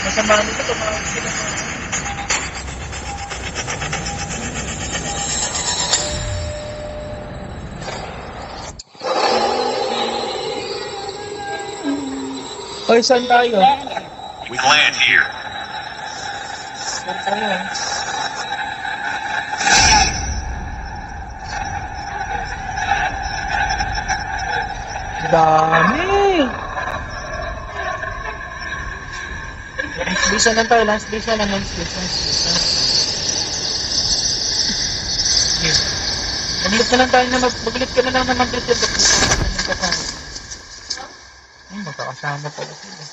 Masama nito, tumawag sila. Hoy, saan tayo? We land here. Saan tayo? Dami! Lance Bisa lang tayo, Lance Bisa lang, Lance Bisa. Maglit na lang tayo na maglit ka na lang naman dito. Ay, magkakasama pala sila.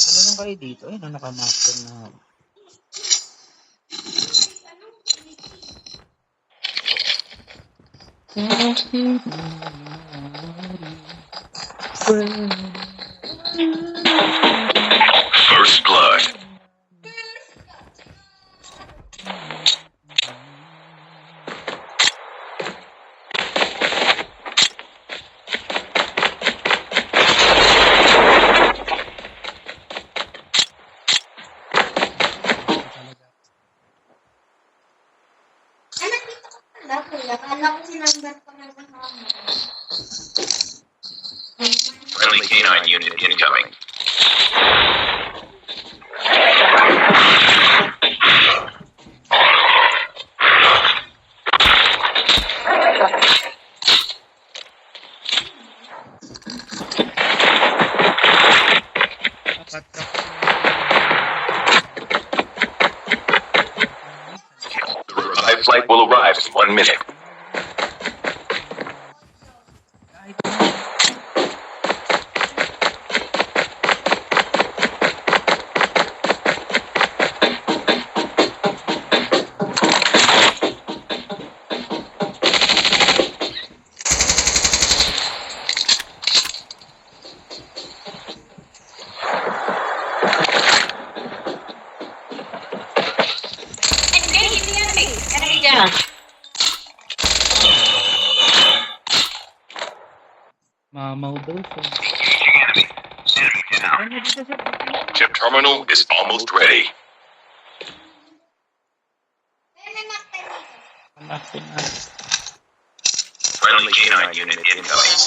Ano lang kayo dito? Ay, nakamaster na. First blood. Friendly canine unit incoming. The revived flight will arrive in 1 minute. Engage the enemy. Enemy down. Mamaw daw siya. Enemy. Enemy down. Ano dito siya? Chip terminal is almost ready. Panasin na. Friendly canine unit incoming.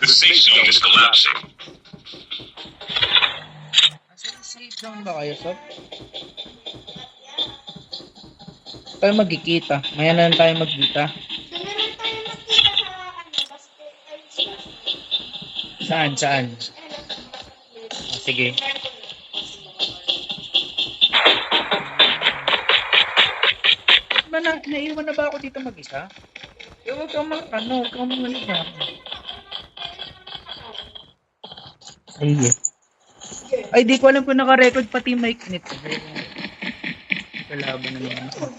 The safe zone is collapsing. Safe zone ba kayo, Sob? Tayo magkikita. Maya na lang tayo magkita. Saan? Saan? Oh, sige. Naiwan na ba ako dito mag-isa? Huwag kang huwag kang mag-isa. Ay, di ko alam kung naka-record pati mic nito. Kalaban na naman ako.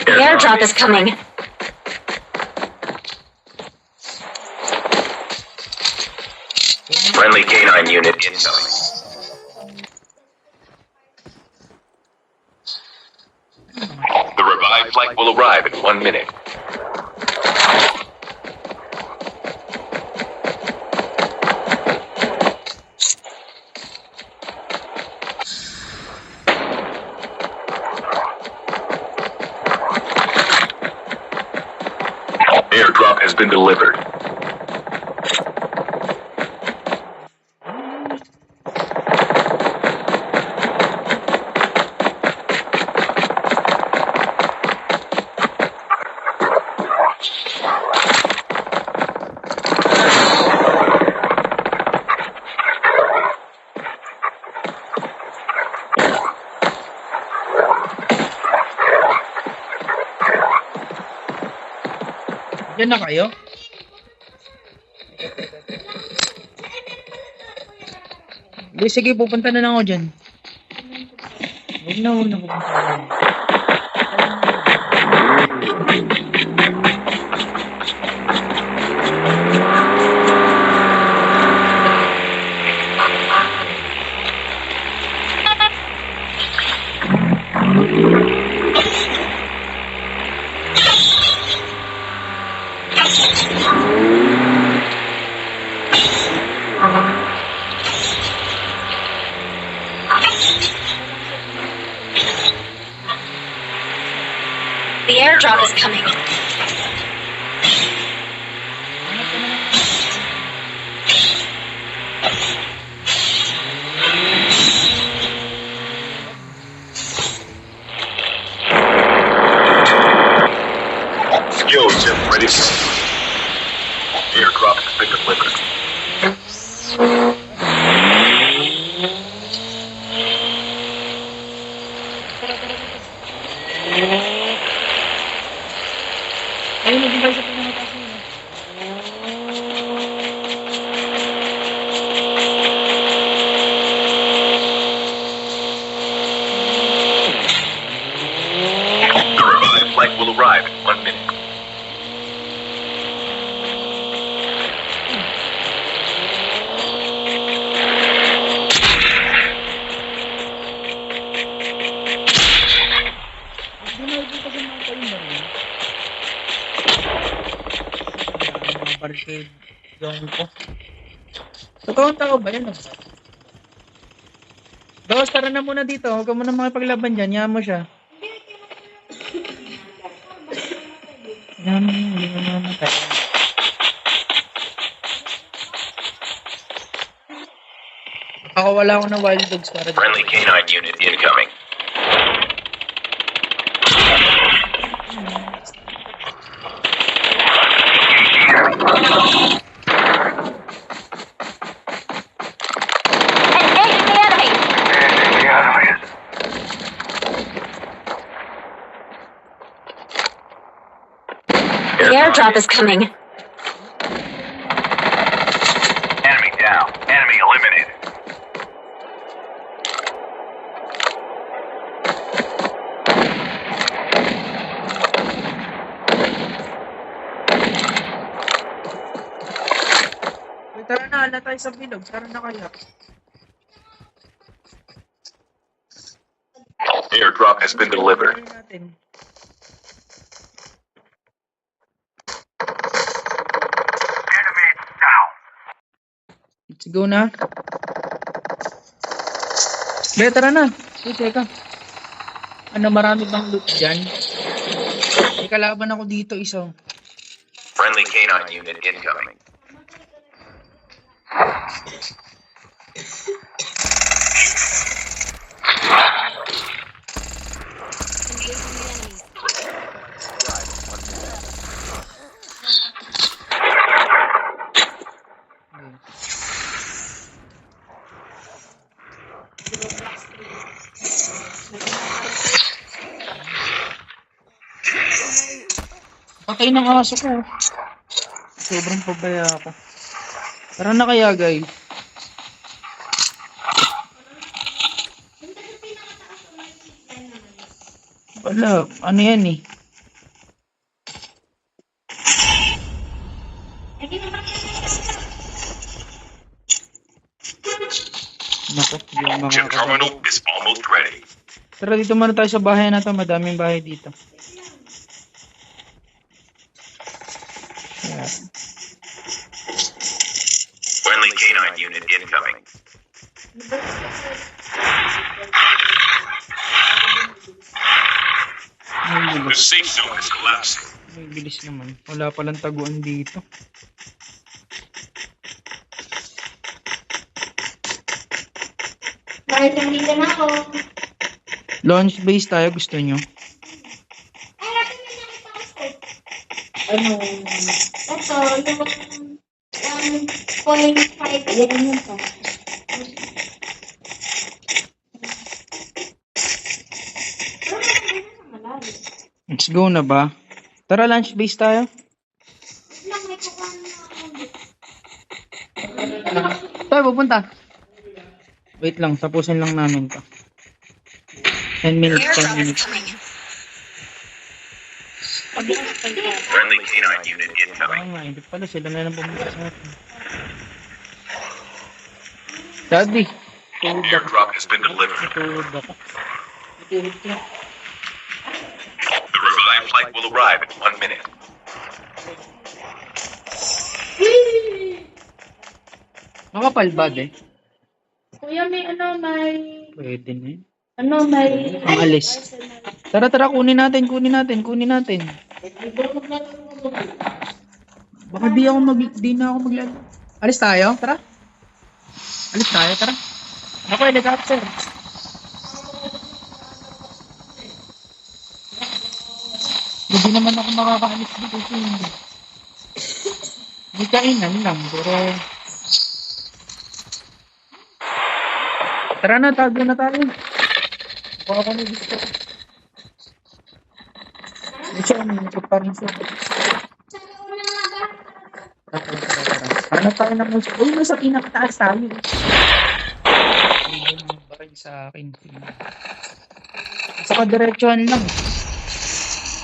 The airdrop is coming. Friendly canine unit incoming. The revived flight will arrive in 1 minute. Airdrop has been delivered. Diyan na kayo? Hindi, sige, pupunta na lang ako dyan. Huwag na pupunta na lang. The airdrop is coming. Yo, Tim, ready? Airdrop has been delivered. Ayun, naging kayo sa pinamatas niyo. The revived flight will arrive in 1 minute. Hindi na ito kasi mga kayo na rin. Mga barricade zone ko. Totoong tao ba yan? Dos, tara na muna dito. Huwag ka muna makipaglaban dyan. Yaman mo siya. Yaman mo, hindi mo mamatay. Ako wala ako ng wild dogs para dito. Friendly canine unit incoming. Engaging the enemy. The airdrop is coming. Enemy down. Enemy eliminated. Wait, tara na. Ala tayo sa bilog. Tara na kaya. Airdrop has been delivered. Tara natin. Enemy down. Let's go na. Be, tara na. Wait, teka. Ano, marami bang loot dyan? May kalaban ako dito, isa. Friendly canine unit incoming. Patay ng aso ko. Sobrang pabaya ako. Tara na kaya, guys. Wala. Ano yan eh? Naku, yung Chip mga terminal is almost ready. Tara, dito muna tayo sa bahay na to. Madaming bahay dito. Ayan. Friendly canine unit incoming. May The bilis. safe zone is collapsing. May bilis naman. Wala palang taguan dito. Dahil nandito na ako. Launch base tayo, gusto nyo? Ay, natin na nakita ko sir. Ano? Ito, yung 1.5. Yan yun to. Let's go na ba? Tara, launch base tayo. may kukuha na ako. Tayo, pupunta. Wait lang, tapusin lang namin to. 10 minutes, 10 Airdrop is minutes. coming. Friendly canine unit incoming. Nga, hindi pala sila na lang pumunta sa atin. Daddy, tuhod ako. Airdrop has been delivered. Tuhod ako. Tuhod ko. The revived flight will arrive in 1 minute. Makapal ba, de? Kuya, may Pwede na yun. may... Ang alis. Tara, tara, kunin natin. Baka di na ako maglaro. Alis tayo, tara. Tara. Ako, helicopter. Hindi naman ako makakaalis dito. May kainan lang, pero... Tara na, tago na tayo. Baka ako na gusto. Siya, may parang siya. Ano tayo na mo? Uy, nasa pinakataas tayo. Hindi mo baril sa akin. Saka diretsuhan lang.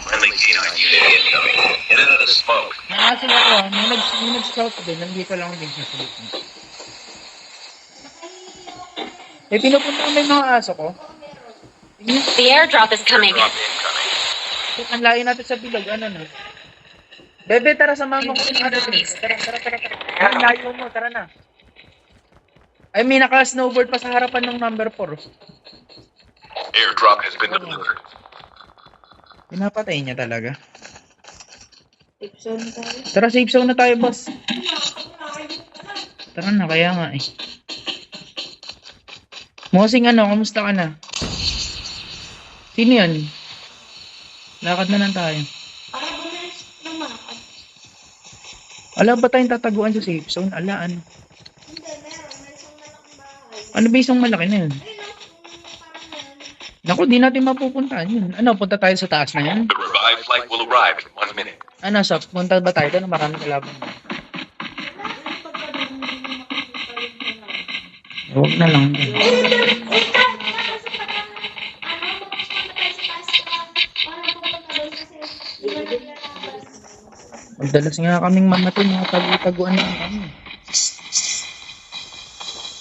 Friendly canine unit incoming. Get out of the smoke. Nakasin ako, may nag-scout din. Nandito lang din sa sulit mo. Eh, pinupunta ko na yung mga aso ko. Tingnan, The airdrop is coming. Drop incoming. ang layo natin sa bilog. Ano na? Bebe, tara, samahan mo ko yung other place. Tara. Ang layo mo, tara na. Ay, may naka-snowboard pa sa harapan ng number 4. Airdrop has been delivered. Pinapatay niya talaga. Tara, safe zone na tayo, boss. Tara na, kaya nga eh. Mosing, kamusta ka na? Sino yan? Lakad na lang tayo. Para bumilis naman. Ala ba tayong tataguan sa safe zone? Ala, ano? Hindi, meron. May isang malaking bahay. Ano ba isang malaki na yun? Ayun, parang yan. Naku, di natin mapupuntahan yun. Ano, punta tayo sa taas na yan? The revived flight will arrive in 1 minute. Ano, sa punta ba tayo doon? Maraming kalaban. Huwag na lang. Madalas nga kaming mamatay, mga tagu-taguan na kami.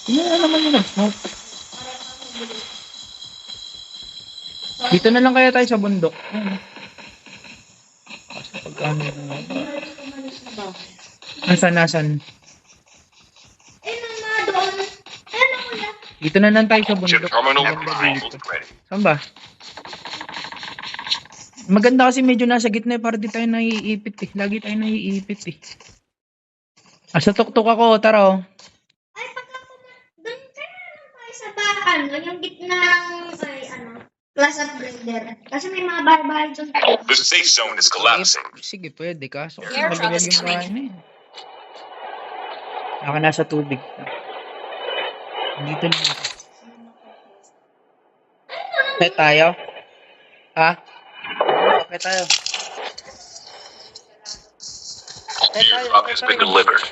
Sino na naman yung nag-smoke? Dito na lang kaya tayo sa bundok. Kasi pag-ano na. Nasan? Dito na lang tayo sa Chip bundok. terminal Maganda almost dito. ready. Saan ba? Maganda kasi medyo nasa gitna para di tayo naiipit eh. Lagi tayo naiipit eh. Sa tuktok ako, tara oh. Ay, pagka doon kaya lang tayo sa bakan, yung gitna ng, class upgrader. Kasi may mga bahay-bahay dyan. The safe zone is collapsing. Sige, pwede ka. So, Airdrop maluwag is yung bahay na yun. Naka nasa tubig. Dito lang ako. Pet tayo? Ha? Pet tayo. The airdrop has been delivered.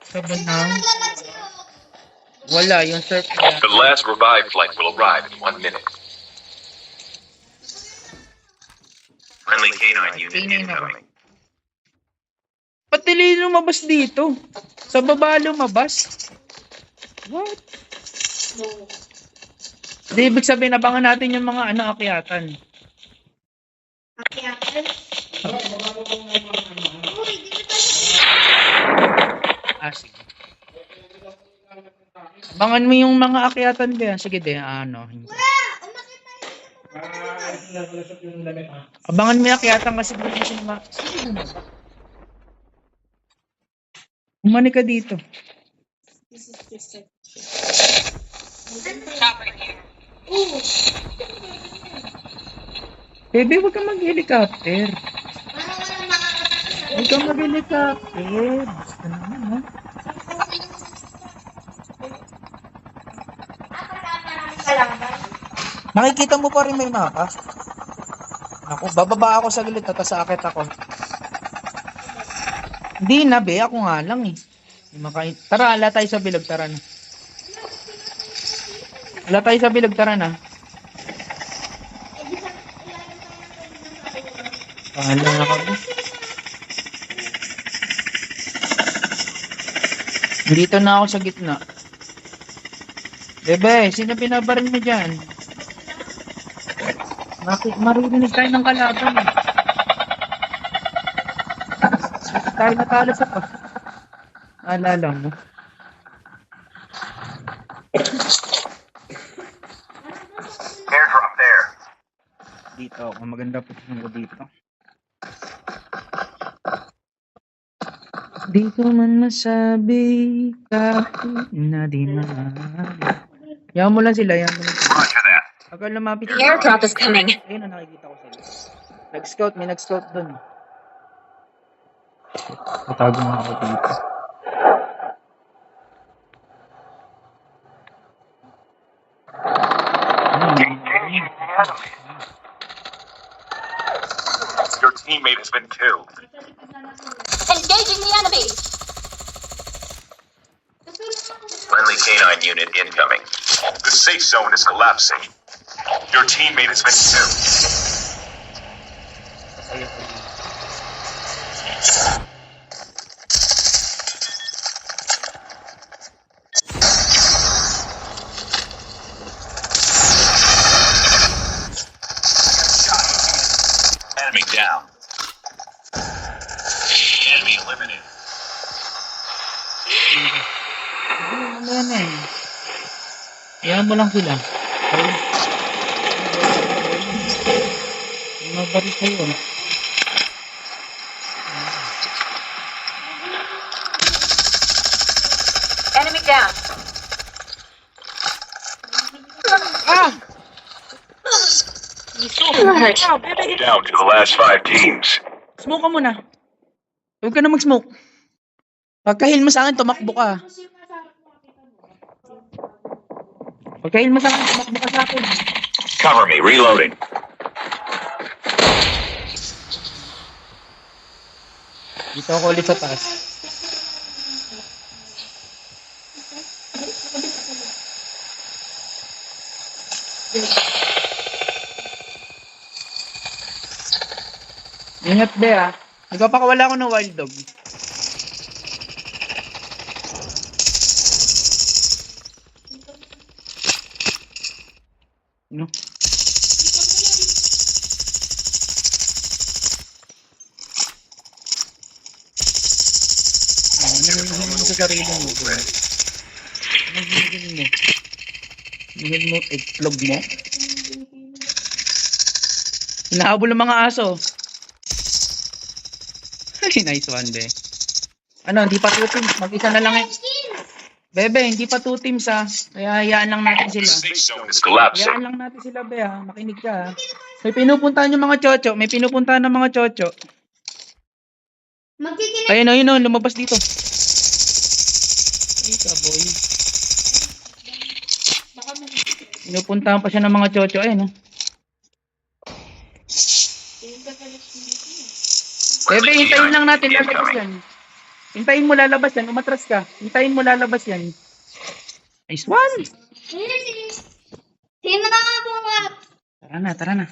Sabi na. Wala, yung surf na. The last revived flight will arrive in 1 minute. Friendly canine unit Canine ako. incoming. Pati lumabas dito. Sa baba lumabas. What? Di ibig sabihin, abangan natin yung mga akyatan. Akyatan. Uy, di ba tayo? Sige. Abangan mo yung mga akyatan kaya. Sige de, hindi. Umakit tayo. Abangan mo yung akyatan kasi hindi kasi sige mo. Umani ka dito. Baby, huwag kang mag-helicopter. Parang walang makakatakas. Huwag kang mag-helicopter. Basta naman, ha? Pagka maraming kalaban. Nakikita mo pa rin may mapa? Ako, bababa ako sa gilid, tapos aakit ako. Hindi na, be. Ako nga lang eh. Tara, ala tayo sa bilog. Tara na. Ala tayo sa bilog. Tara na. Pahala na kami. Dito na ako sa gitna. Bebe, sino binabaril mo dyan? Maririnig tayo ng kalaban eh. Tayo natalo sa pa. Alala mo. Airdrop there. Dito ako. Maganda po ko dito. Di ko man masabi kahit na di maaari. Yaman mo lang sila. Yaman mo lang. Roger that. Pagka lumapit The airdrop is coming. Ayun na nakikita ko sila. Nag-scout. May nag-scout dun. Tatago nga ako dito. Your teammate has been killed. Engaging the enemy. Friendly canine unit incoming. The safe zone is collapsing. Your teammate has been killed. Enemy down. Enemy eliminated. Ano yan eh. Yaman mo lang sila. Mabaris kayo. Enemy down. Ah! Hurt. Down to the last 5 teams. Smoke ka muna. Huwag ka na mag-smoke. Pagkahil mo sa akin, tumakbo ka. Pagkahil mo sa akin, tumakbo ka sa akin. Cover me, reloading. Dito ako ulit sa taas. Ingat be ah. Nagpapakawala ako ng wild dog. No? Ano mo sa sarili mo? Ano mo? Ano mo? Itlog mo? Hinahabol ng mga aso. Ay, nice one, be. Ano, hindi pa 2 teams. Mag-isa na lang eh. Bebe, hindi pa 2 teams ha. Kaya hayaan lang natin The sila. safe zone is collapsing. Hayaan lang natin sila, be ha. Makinig ka ha. May pinupuntahan yung mga chocho. May pinupuntahan ng mga chocho. Magkikinig. Ayun, ayun, oh, lumabas dito. Ay, kaboy. Pinupuntahan pa siya ng mga chocho. Ayun, oh. Bebe, hintayin lang natin. Lalabas yan. Hintayin mo lalabas yan. Umatras ka. Hintayin mo lalabas yan. Nice one. Sino na nga po nga? Tara na, tara na.